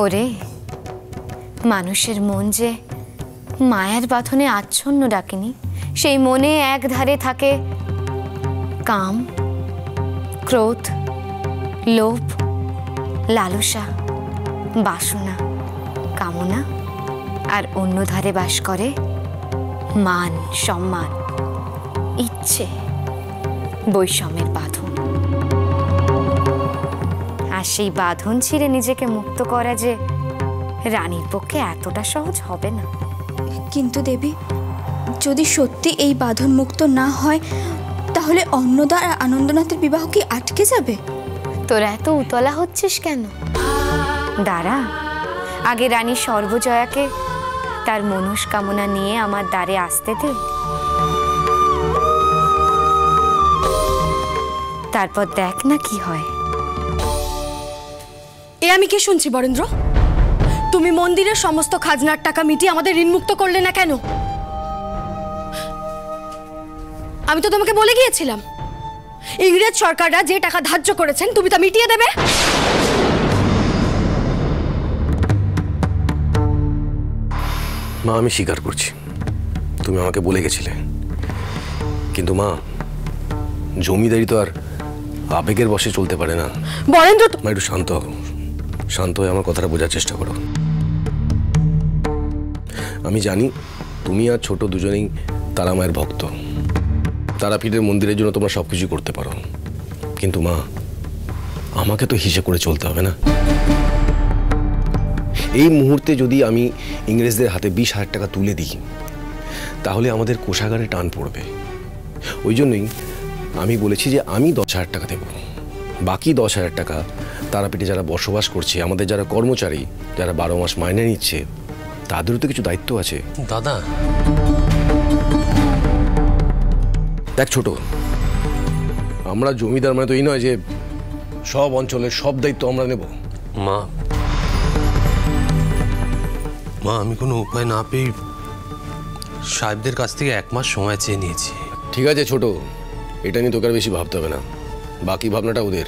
ওরে, মানুষের মন যে মায়ার বাঁধনে আচ্ছন্ন ডাকেনি, সেই মনে এক ধারে থাকে কাম, ক্রোধ, লোভ, লালসা, বাসনা, কামনা, আর অন্য ধারে বাস করে মান, সম্মান, ইচ্ছে, বৈষম্যের বাঁধন। আর সেই বাঁধন ছিঁড়ে নিজেকে মুক্ত করা যে রানীর পক্ষে এতটা সহজ হবে না। কিন্তু দেবী, যদি সত্যি এই বাঁধন মুক্ত না হয়, তাহলে অন্নদা আর আনন্দনাথের বিবাহ কি আটকে যাবে? তোরা এত উতলা হচ্ছিস কেন? দাঁড়া, আগে রানী সর্বজয়াকে তার মনস্কামনা নিয়ে আমার দ্বারে আসতে দে, তারপর দেখ না কি হয়। এ আমি কি শুনছি বরেন্দ্র? তুমি মন্দিরের সমস্ত খাজনার টাকা মিটিয়ে আমাদের ঋণমুক্ত করলে না কেন? আমি তো তোমাকে বলে গিয়েছিলাম, ইংরেজ সরকাররা যে টাকা ধার্য করেছেন তুমি তা মিটিয়ে দেবে। মা, আমি স্বীকার করছি তুমি আমাকে বলে গেছিলে, কিন্তু মা, জমিদারি তো আর আবেগের বশে চলতে পারে না। বরেন্দ্র, মা একটু শান্ত হও, শান্ত হয়ে আমার কথাটা বোঝার চেষ্টা করো। আমি জানি তুমি আর ছোট দুজনেই তারা মায়ের ভক্ত, তারাপীঠের মন্দিরের জন্য তোমরা সবকিছু করতে পারো, কিন্তু মা, আমাকে তো হিসেব করে চলতে হবে না। এই মুহূর্তে যদি আমি ইংরেজদের হাতে 20,000 টাকা তুলে দিই, তাহলে আমাদের কোষাগারে টান পড়বে। ওই জন্যই আমি বলেছি যে আমি 10,000 টাকা দেব, বাকি 10,000 টাকা তারাপীঠে যারা বসবাস করছে, আমাদের যারা কর্মচারী, যারা 12 মাস মাইনে নিচ্ছে, তাদেরও তো কিছু দায়িত্ব আছে। দাদা দেখ ছোট, আমরা জমিদার মানে তো এই নয় যে সব অঞ্চলের সব দায়িত্ব আমরা নেব। মা, আমি কোনো উপায় না পেয়ে সাহেবদের কাছ থেকে 1 মাস সময় চেয়ে নিয়েছি। ঠিক আছে ছোট, এটা নিয়ে তোকে আর বেশি ভাবতে হবে না, বাকি ভাবনাটা ওদের।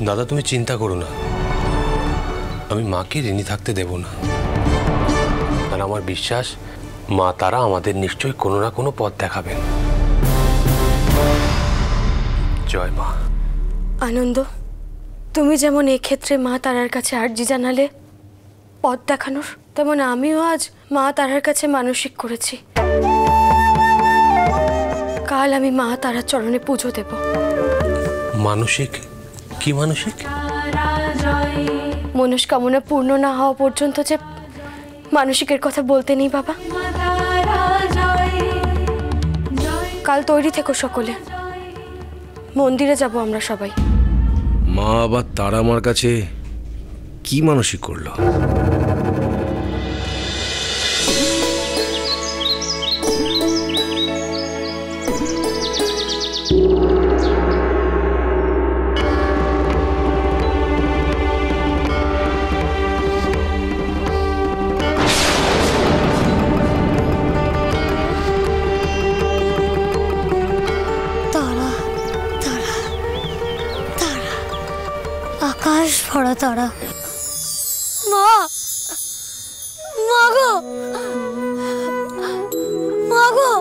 দাদা তুমি চিন্তা করো না, আমি মাকে ঋণী থাকতে দেব না। আর আমার বিশ্বাস, মা তারা আমাদের নিশ্চয়ই কোনো না কোনো পথ দেখাবেন। জয় মা। আনন্দ, তুমি যেমন এক্ষেত্রে মা তারার কাছে আর্জি জানালে পথ দেখানোর, তেমন আমিও আজ মা তারার কাছে মানসিক করেছি, কাল আমি মা তারার চরণে পুজো দেব। মানসিক? কি মানসিক? মনস্কামনা পূর্ণ না হওয়া পর্যন্ত যে মানসিকের কথা বলতে নেই বাবা। কাল তৈরি থেকো সকলে, মন্দিরে যাব আমরা সবাই। মা আবার তারা আমার কাছে কি মানসিক করলো? আকাশ ভরা তারা। মা, মাগো, মাগো।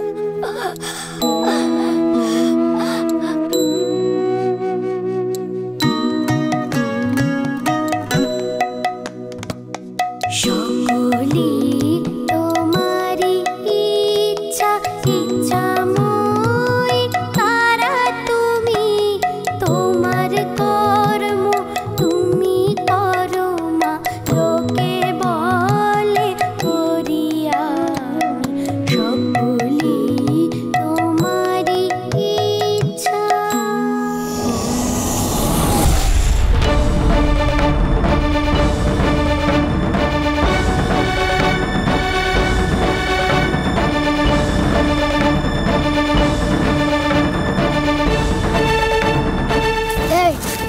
সকলি তোমারি ইচ্ছা, ইচ্ছাময় তারা তুমি, তোমার কর্ম তুমি করো মা, লোকে বলে করিয়া সকলি তোমারি ইচ্ছা।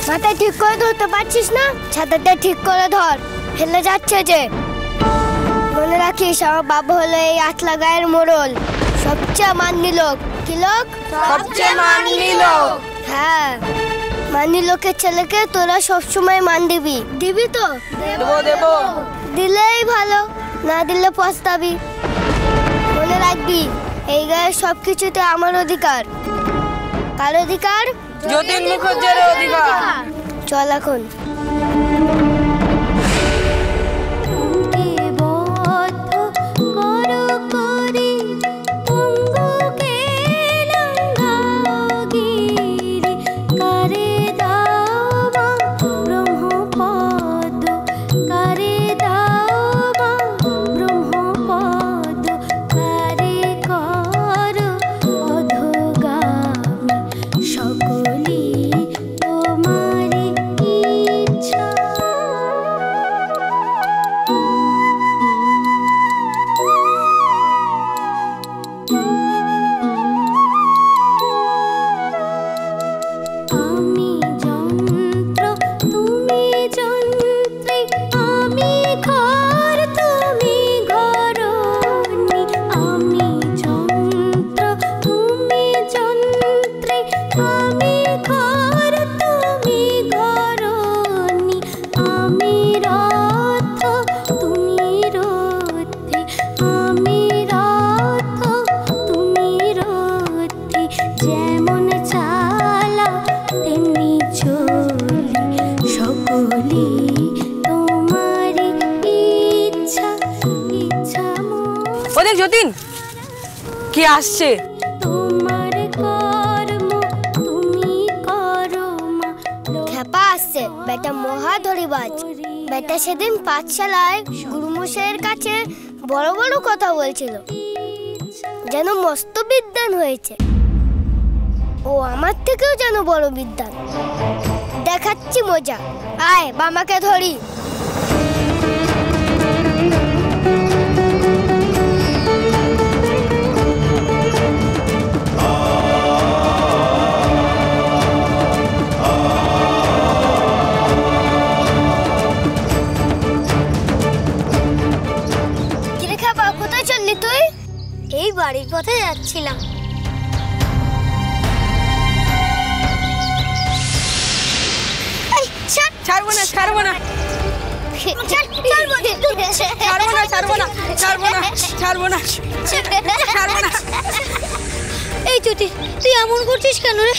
মাথা ঠিক করে ধরতে পারছিস না? ছাতাটা ঠিক করে ধর, হেলে যাচ্ছে যে। মনে রাখিস, আমার বাবা হলো এই আটলা গায়ের মোড়ল, সবচেয়ে মাননি লোক। কি লোক? সবচেয়ে মাননি লোক। হ্যাঁ, মানি লোকের ছেলেকে তোরা সবসময় মান দিবি। দিবি তো? দেবো। দিলেই ভালো, না দিলে পস্তাবি। মনে রাখবি, এই গায়ের সবকিছুতে আমার অধিকার। কার অধিকার? যতীন মুখুজ্জের অধিকার। চল এখন। যতীন কি আসছে? খেপা আসছে, বেটা মহা ধরিবাজ। বেটা সেদিন পাঠশালায় গুরুমশাইয়ের কাছে বড় বড় কথা বলছিল, যেন মস্ত বিদ্বান হয়েছে। ও আমার থেকেও যেন বড় বিদ্বান। দেখাচ্ছি মজা, আয় বামাকে ধরি। এই বাড়ির পথে যাচ্ছিলাম। ছাড়বো না। এই জ্যোতি, তুই এমন করছিস কেন রে?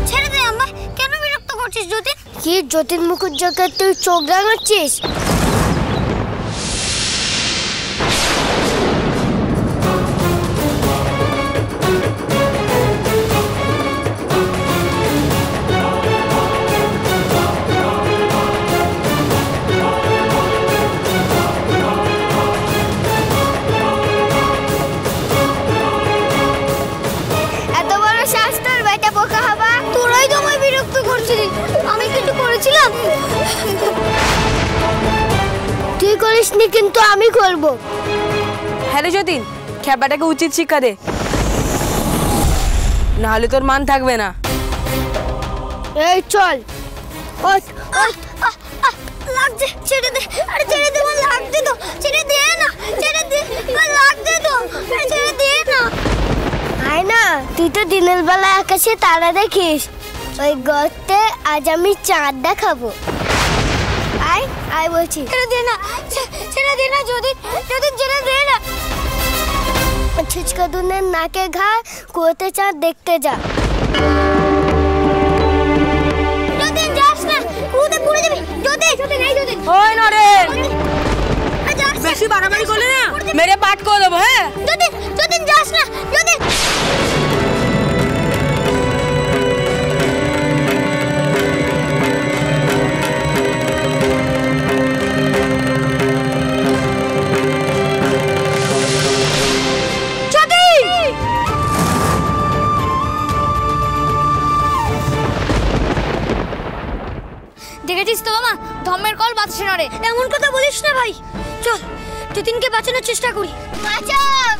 ছেড়ে দে আমায়। কেন বিরক্ত করছিস জ্যোতি? কি যতীন মুখুজ্জকে তুই চোখ রাঙাচ্ছিস? তুই করিসনি, কিন্তু আমি করব। হ্যাঁ রে যতীন, খেপাটাকে উচিত শিক্ষা দে, নাহলে তোর মান থাকবে না। এই চল। লাগছে, ছেড়ে দে। আরে ছেড়ে দে, আমার লাগছে তো। ছেড়ে দে না, ছেড়ে দে, আমার লাগছে তো। আরে ছেড়ে দে না। আয় না, তুই তো দিনের বেলা আকাশে তারা দেখিস। ওই গর্তে আজ আমি চাঁদ দেখাবো। আয় আয় বলছি। ছেড়ে দে না, ছেড়ে দে না যতীন, যতীন ছেড়ে দে না। ছিচকা দুনের নাকে ঘা কোতে চাঁদ দেখতে যা। যতীন যাস না, কুদে পড়ে যাবি। যতীন, যতীন এই যতীন। ওই নরে, বেশি বাড়াবাড়ি করলে না মেরে পাট করে দেবো। হ্যাঁ যতীন, যতীন যাস না, যতীন। দেখেছিস তো মামা, ধর্মের কল বাঁচছে না রে। এমন কথা বলিস না ভাই, চল যতীনকে বাঁচানোর চেষ্টা করি। বাঁচাও।